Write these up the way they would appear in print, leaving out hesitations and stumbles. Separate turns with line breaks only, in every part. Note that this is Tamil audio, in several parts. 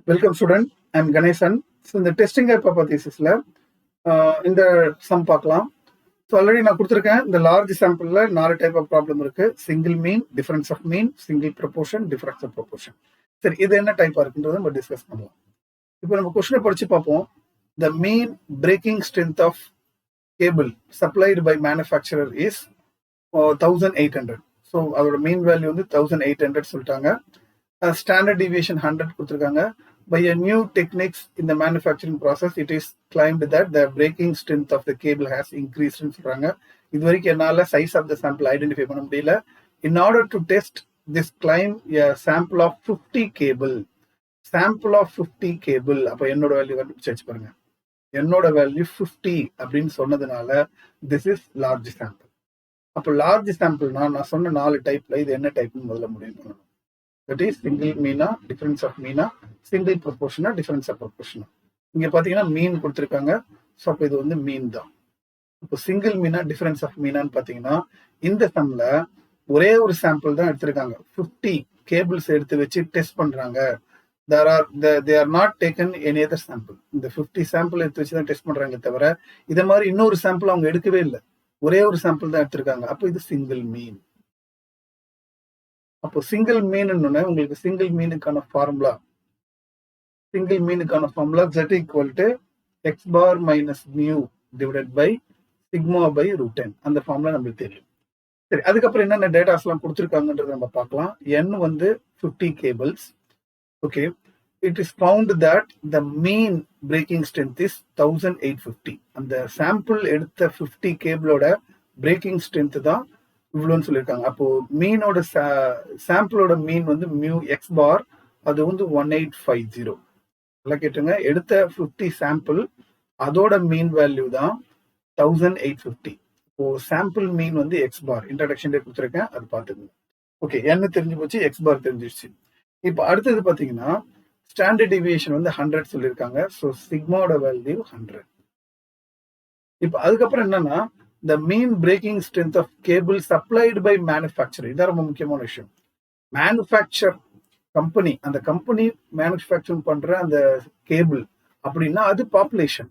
Welcome student, I am Ganeshan. So இந்த டெஸ்டிங் ஹைபோதீசிஸ்ல இந்த சம் பார்க்கலாம். ஸோ ஆல்ரெடி நான் கொடுத்துருக்கேன். இந்த லார்ஜ் சாம்பிள்ல 4 டைப் ஆஃப் ப்ராப்ளம் இருக்கு. Single mean, difference of mean, single proportion, difference of proportion. சரி, இது என்ன டைப்பா இருக்குன்றதை நம்ம டிஸ்கஸ் பண்ணலாம். இப்போ நம்ம கொஸ்டினை படிச்சு பார்ப்போம். The mean breaking strength of cable supplied by manufacturer is 1800. So அதோட மீன் வேல்யூ வந்து 1800 சொல்லிட்டாங்க. ஸ்டாண்டர்ட் டிவியேஷன் 100 கொடுத்துருக்காங்க. By a new techniques in the manufacturing process, it is claimed that the breaking strength of the cable has increased ன்னு சொல்றாங்க. இது வரைக்கும் என்னால size of the sample identify பண்ண முடியல. In order to test this claim, a sample of 50 cable. Sample of 50 cable. அப்ப என்னோட வேல்யூ கண்டுபிடிச்சு பாருங்க. என்னோட வேல்யூ 50 அப்படின்னு சொன்னதுனால this is large sample. அப்போ large sampleனா நான் சொன்ன 4 டைப்ல இது என்ன டைப்னு முதல்ல முடிவு பண்ணணும். That is single mean-ஆ, difference of mean-ஆ, single proportion-ஆ, difference of proportion-ஆ. இங்க பாத்தீங்கன்னா மீன் கொடுத்துருக்காங்க. ஸோ அப்போ இது வந்து மீன் தான். இப்போ சிங்கிள் மீனா டிஃபரன்ஸ் ஆஃப் மீனான்னு பாத்தீங்கன்னா இந்த சம்ல ஒரே ஒரு சாம்பிள் தான் எடுத்திருக்காங்க. 50 கேபிள்ஸ் எடுத்து வச்சு டெஸ்ட் பண்றாங்க. They are not taken any other sample. இந்த 50 சாம்பிள் எடுத்து வச்சு தான் டெஸ்ட் பண்றாங்க தவிர இதை மாதிரி இன்னொரு சாம்பிள் அவங்க எடுக்கவே இல்லை. ஒரே ஒரு சாம்பிள் தான் எடுத்திருக்காங்க. அப்போ இது சிங்கிள் மீன். அப்போ சிங்கிள் மீன் உங்களுக்கு சிங்கிள் மீனுக்கான formula z equal to x bar minus mu divided by sigma by root 10. அந்த ஃபார்முலா நம்மளுக்கு தெரியும். சரி, அதுக்கப்புறம் என்னென்ன டேட்டாஸ் எல்லாம் கொடுத்துருக்காங்கன்றத நம்ம பார்க்கலாம். n வந்து 50 cables. Okay, it is found that the mean breaking strength is 1850. அந்த சாம்பிள் எடுத்த 50 கேபிளோட பிரேக்கிங் ஸ்ட்ரென்த் தான் இவ்வளோன்னு சொல்லியிருக்காங்க. அப்போ மீனோட சாம்பிளோட மீன் வந்து மியூ எக்ஸ் பார், அது வந்து 1850. எல்லாம் கேட்டுங்க, எடுத்த 50 சாம்பிள் அதோட மீன் வேல்யூ தான் 1850. இப்போ சாம்பிள் மீன் வந்து எக்ஸ் பார் இன்ட்ரடக்ஷன்ல கொடுத்துருக்கேன், அது பார்த்துக்கோங்க. ஓகே, என்ன தெரிஞ்சு போச்சு, எக்ஸ் பார் தெரிஞ்சிருச்சு. இப்போ அடுத்தது பார்த்தீங்கன்னா ஸ்டாண்டர்ட் டிவியேஷன் வந்து 100 சொல்லியிருக்காங்க. ஸோ சிக்மாவோட வேல்யூ 100. இப்போ அதுக்கப்புறம் என்னன்னா the mean breaking strength of cable supplied by manufacturer. இதான் ரொம்ப முக்கியமான விஷயம். மேனுஃபேக்சர் கம்பெனி, அந்த கம்பெனி மேனுஃபேக்சர் பண்ற அந்த கேபிள் அப்படின்னா அது பாப்புலேஷன்,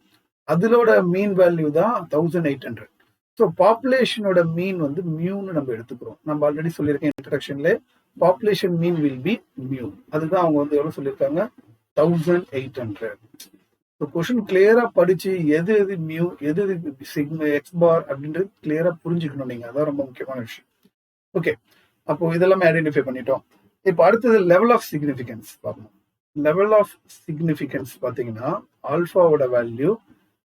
அதோட மீன் வேல்யூ தான் 1800. ஸோ பாப்புலேஷனோட மீன் வந்து மியூன்னு நம்ம எடுத்துக்கிறோம். நம்ம ஆல்ரெடி சொல்லியிருக்கேன் இன்ட்ரடக்ஷன்ல, population mean will be mu. அதுதான் அவங்க வந்து எவ்வளவு சொல்லியிருக்காங்க, 1800. ஸோ கொஸ்டின் கிளியரா படிச்சு எது எது மியூ எது சிக்மா எக்ஸ் பார் அப்படின்றது கிளியரா புரிஞ்சுக்கணும் நீங்க. அதான் ரொம்ப முக்கியமான விஷயம். ஓகே, அப்போ இதெல்லாமே ஐடென்டிஃபை பண்ணிட்டோம். இப்போ அடுத்தது லெவல் ஆஃப் சிக்னிஃபிகன்ஸ் பார்க்கணும். லெவல் ஆஃப் சிக்னிஃபிகன்ஸ் பார்த்தீங்கன்னா ஆல்ஃபாவோட வேல்யூ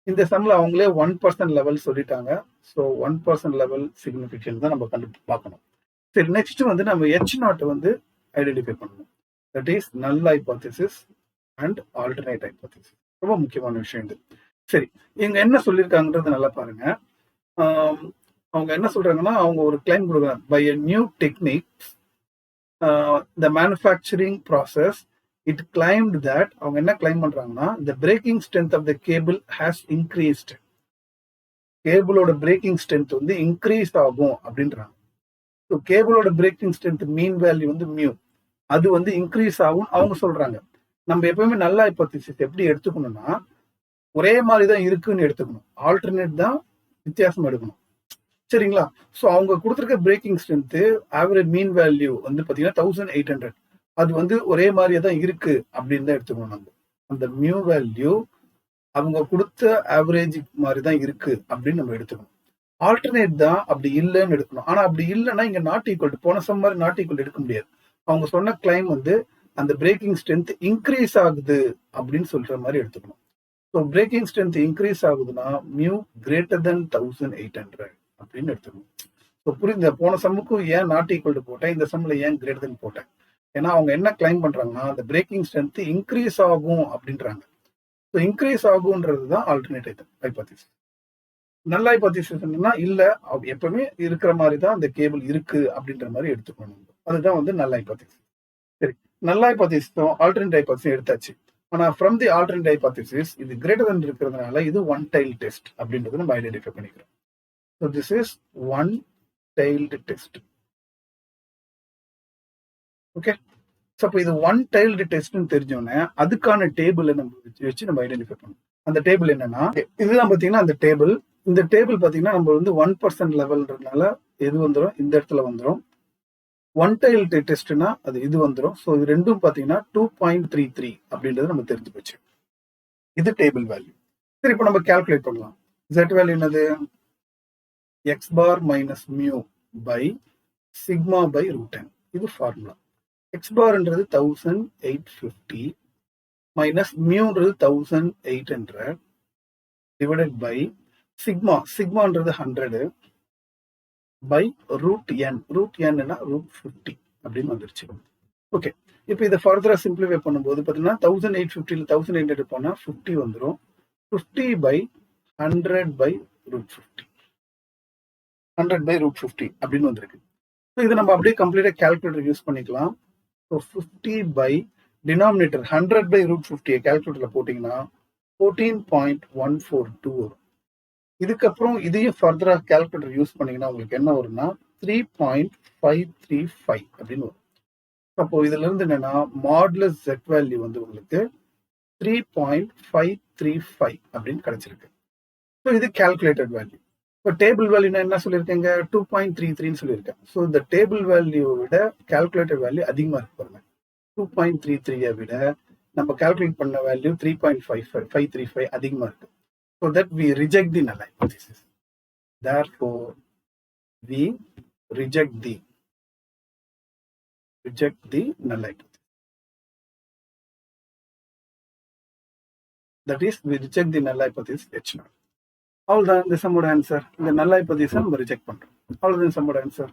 இந்த சம்ல அவங்களே 1% லெவல் சொல்லிட்டாங்க. ஸோ 1% லெவல் சிக்னிஃபிகன்ஸ் தான் நம்ம பார்க்கணும். சரி, நெக்ஸ்ட் வந்து நம்ம H0 வந்து ஐடென்டிஃபை பண்ணணும். That is null hypothesis and alternate hypothesis. ரொம்ப முக்கியமான விஷயம் இது. சரி, இவங்க என்ன சொல்லியிருக்காங்கன்றது நல்லா பாருங்க. அவங்க என்ன சொல்றாங்கன்னா, அவங்க ஒரு கிளைம் கொடுக்குறாங்க. By a new techniques the manufacturing process it claimed that, அவங்க என்ன கிளைம் பண்றாங்கன்னா, the breaking strength of the cable has increased. கேபிளோட பிரேக்கிங் ஸ்ட்ரென்த் வந்து இன்க்ரீஸ் ஆகும் அப்படின்றாங்க. ஸோ கேபிளோட பிரேக்கிங் ஸ்ட்ரென்த் மீன் வேல்யூ வந்து மியூ, அது வந்து இன்க்ரீஸ் ஆகும் அவங்க சொல்றாங்க. நம்ம எப்பவுமே நல்ல ஹைபோதீசிஸ் எப்படி எடுத்துக்கணும்னா, ஒரே மாதிரி தான் இருக்குன்னு எடுத்துக்கணும். ஆல்டர்னேட் தான் வித்தியாசம் எடுக்கணும். சரிங்களா? ஸோ அவங்க கொடுத்துருக்க breaking strength average mean value வந்து பார்த்தீங்கன்னா 1800. அது வந்து ஒரே மாதிரியே தான் இருக்கு அப்படின்னு தான் எடுத்துக்கணும். நம்ம அந்த மியூ வேல்யூ அவங்க கொடுத்த ஆவரேஜ் மாதிரி தான் இருக்கு அப்படின்னு நம்ம எடுத்துக்கணும். ஆல்டர்னேட் தான் அப்படி இல்லைன்னு எடுக்கணும். ஆனா அப்படி இல்லைன்னா இங்க நாட் ஈக்குவல், போன சம் மாதிரி நாட் ஈக்குவல் எடுக்க முடியாது. அவங்க சொன்ன கிளைம் வந்து அந்த பிரேக்கிங் ஸ்ட்ரென்த் இன்க்ரீஸ் ஆகுது அப்படின்னு சொல்ற மாதிரி எடுத்துக்கணும். ஸோ பிரேக்கிங் ஸ்ட்ரென்த் இன்க்ரீஸ் ஆகுதுன்னா மியூ கிரேட்டர் தென் 1800 அப்படின்னு எடுத்துக்கணும். ஸோ புரியுது, போன சம்முக்கும் ஏன் நாட் ஈக்குவல் போட்டேன், இந்த சம்ல ஏன் கிரேட்டர் தென் போட்டேன். ஏன்னா அவங்க என்ன கிளைம் பண்றாங்கன்னா, அந்த பிரேக்கிங் ஸ்ட்ரென்த் இன்க்ரீஸ் ஆகும் அப்படின்றாங்க. ஸோ இன்க்ரீஸ் ஆகுன்றது தான் ஆல்டர்னேட் ஹைபோதீசிஸ். நல்ல ஹைபோதீசிஸ் என்னன்னா, இல்ல எப்பவுமே இருக்கிற மாதிரி தான் அந்த கேபிள் இருக்கு அப்படின்ற மாதிரி எடுத்துக்கணும். அதுதான் வந்து நல்ல ஹைபோதீசிஸ். சரி, நல்ல ஹைபோதீசிஸும் ஆல்டர்னேட் ஹைபோதீசிஸும் எடுத்தாச்சு. ஆனா ஃப்ரம் தி ஆல்டர்னேட் ஹைபோதீசிஸ் இது கிரேட்டர் தென் இருக்கிறதுனால இது ஒன் டைல் டெஸ்ட் அப்படின்றது நம்ம ஐடென்டிஃபை பண்ணிக்கிறோம். So this is one tiled test. Okay, so அப்போ இது ஒன் டைல்டு டெஸ்ட்னு தெரிஞ்சோன்னே அதுக்கான டேபிளை நம்ம வச்சு நம்ம ஐடென்டிஃபை பண்ணணும். அந்த டேபிள் என்னன்னா, இதுதான் பார்த்தீங்கன்னா அந்த டேபிள். இந்த டேபிள் பார்த்தீங்கன்னா நம்ம வந்து 1% லெவல்ன்றதுனால எது வந்துடும், இந்த இடத்துல வந்துடும். ஒன் டைல்டு டெஸ்ட்னா அது இது வந்துடும். ஸோ இது ரெண்டும் பார்த்தீங்கன்னா 2.33 அப்படின்றது நம்ம தெரிஞ்சு போச்சு. இது டேபிள் வேல்யூ. சரி, இப்போ நம்ம கால்குலேட் பண்ணலாம். Z வேல்யூ என்னது? x bar minus mu by sigma by √n. இது ஃபார்முலா. x பார்ன்றது 1850 மைனஸ் மியூன்றது 1800 டிவைடட் பை சிக்மான்றது 100 பை √n. √n √50 அப்படின்னு வந்துருச்சு. ஓகே, இப்போ இதை ஃபர்தரா சிம்பிளிஃபை பண்ணும்போது பார்த்தீங்கன்னா 1850 1800 போனால் 50 வந்துடும். 50 பை 100 பை √50 100 பை √50 அப்படின்னு வந்திருக்கு. ஸோ இதை நம்ம அப்படியே கம்ப்ளீட்டாக கால்குலேட்டர் யூஸ் பண்ணிக்கலாம். ஸோ 50 பை டினாமினேட்டர் 100 பை √50 கால்குலேட்டரில் போட்டிங்கன்னா 14.142 வரும். இதுக்கப்புறம் இதையும் ஃபர்தரா கால்குலேட்டர் யூஸ் பண்ணீங்கன்னா உங்களுக்கு என்ன வரும்னா 3.535 அப்படின்னு வரும். அப்போ இதுல இருந்து என்னன்னா மாடுலஸ் Z வேல்யூ வந்து உங்களுக்கு 3.535 அப்படின்னு கிடைச்சிருக்கு. ஸோ இது கால்குலேட்டட் வேல்யூ. இப்போ டேபிள் வேல்யூ என்ன சொல்லியிருக்கேங்க? 2.33 சொல்லியிருக்கேன். ஸோ இந்த டேபிள் வேல்யூவை விட கால்குலேட்டட் வேல்யூ அதிகமாக இருக்கு பாருங்க. 2.33 விட நம்ம கால்குலேட் பண்ண வேல்யூ 3.535 அதிகமாக இருக்கு. So that we reject the null hypothesis. Therefore, we reject the null hypothesis. That is, we reject the null hypothesis H0. All the sum answer. The null hypothesis we reject. All the sum answer.